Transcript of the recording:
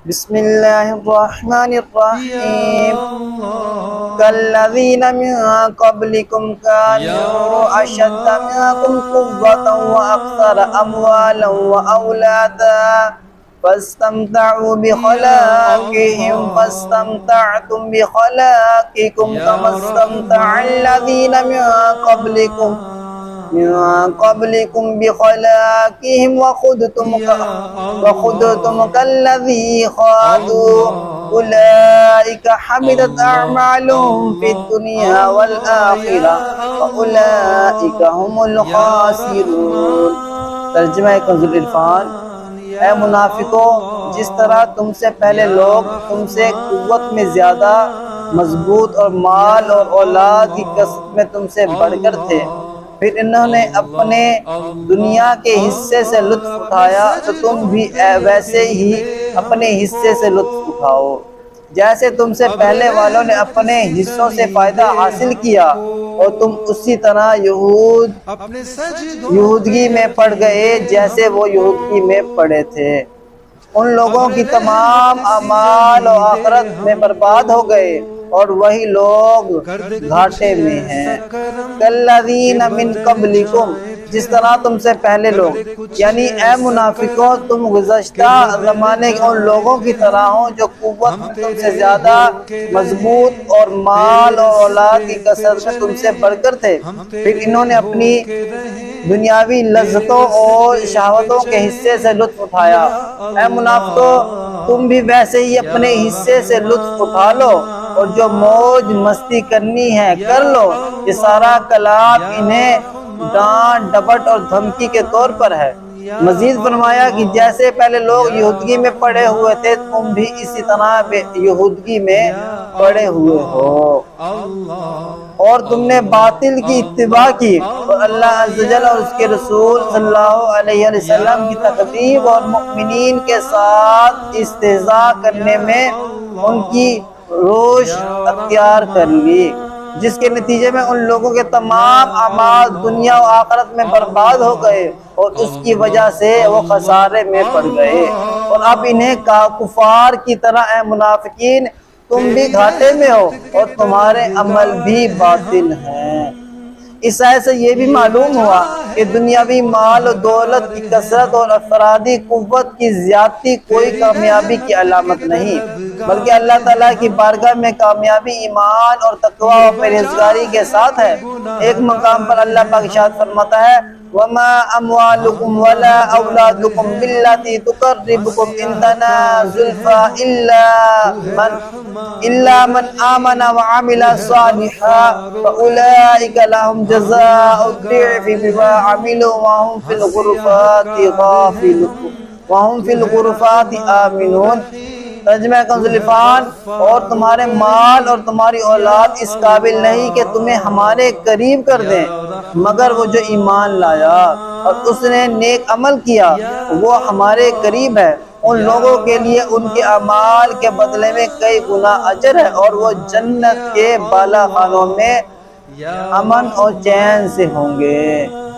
بسم اللہ الرحمن الرحیم كالذين من قبلكم كانوا أشد منكم قوة وأكثر أموالا وأولادا فاستمتعوا بخلاقهم فاستمتعتم بخلاقكم كما استمتع الذين من قبلكم بخلاقهم وخضتم كالذي خاضوا أولئك حبطت أعمالهم في الدنيا والآخرة وأولئك هم الخاسرون۔ ترجمہ کنز العرفان۔ اے منافقو، جس طرح تم سے پہلے لوگ تم سے قوت میں زیادہ مضبوط اور مال اور اولاد کی کثرت میں تم سے بڑھ کر تھے، پھر انہوں نے اپنے دنیا کے حصے سے لطف اٹھایا تو تم بھی ویسے ہی اپنے حصے سے لطف اٹھاؤ، جیسے تم سے پہلے والوں نے اپنے حصوں سے فائدہ حاصل کیا، اور تم اسی طرح یہودگی میں پڑ گئے جیسے وہ یہودگی میں پڑے تھے۔ ان لوگوں کی تمام اعمال و آخرت میں برباد ہو گئے اور وہی لوگ گھاٹے میں ہیں۔ کالذین من قبلکم، جس طرح تم سے پہلے لوگ، یعنی اے منافقوں تم گزشتہ زمانے کے ان لوگوں کی طرح ہو جو قوت تم سے زیادہ مضبوط اور مال اور اولاد کی کثرت میں تم سے بڑھ کر تھے، پھر انہوں نے اپنی دنیاوی لذتوں اور شہوتوں کے حصے سے لطف اٹھایا۔ اے منافقوں تم بھی ویسے ہی اپنے حصے سے لطف اٹھا لو، اور جو موج مستی کرنی ہے کر لو۔ یہ سارا کلام انہیں ڈانٹ ڈپٹ اور دھمکی کے طور پر ہے۔ مزید فرمایا کہ جیسے پہلے لوگ یہودگی میں پڑے ہوئے تھے تم بھی اسی طرح یہودگی میں پڑے ہوئے ہو، اور تم نے باطل کی اتباع کی، اور اللہ عز و جل اور اس کے رسول صلی اللہ علیہ وسلم کی تکذیب اور مؤمنین کے ساتھ استہزاء کرنے میں ان کی روش اختیار کر لی، جس کے نتیجے میں ان لوگوں کے تمام اعمال دنیا و آخرت میں برباد ہو گئے، اور اس کی وجہ سے وہ خسارے میں پڑ گئے۔ اور اب انہیں کفار کی طرح اے منافقین تم بھی گھاٹے میں ہو اور تمہارے عمل بھی باطل ہیں۔ اس آیت سے یہ بھی معلوم ہوا کہ دنیاوی مال و دولت کی کثرت اور افرادی قوت کی زیادتی کوئی کامیابی کی علامت نہیں، بلکہ اللہ تعالیٰ کی بارگاہ میں کامیابی ایمان اور تقوی و پرہیزگاری کے ساتھ ہے۔ ایک مقام پر اللہ پاک ارشاد فرماتا ہے وَمَا أَمْوَالُكُمْ وَلَا أَوْلَادُكُمْ بِالَّتِي تُقَرِّبُكُمْ عِندَنَا زُلْفَىٰ إِلَّا مَنْ آمَنَ وَعَمِلَ صَالِحًا فَأُولَٰئِكَ لَهُمْ جَزَاءُ الضِّعْفِ بِمَا عَمِلُوا وَهُمْ فِي الْغُرُفَاتِ آمِنُونَ۔ ترجمہ کنز العرفان۔ اور تمہارے مال اور تمہاری اولاد اس قابل نہیں کہ تمہیں ہمارے قریب کر دیں، مگر وہ جو ایمان لایا اور اس نے نیک عمل کیا وہ ہمارے قریب ہے۔ ان لوگوں کے لیے ان کے اعمال کے بدلے میں کئی گنا اجر ہے، اور وہ جنت کے بالا خانوں میں امن اور چین سے ہوں گے۔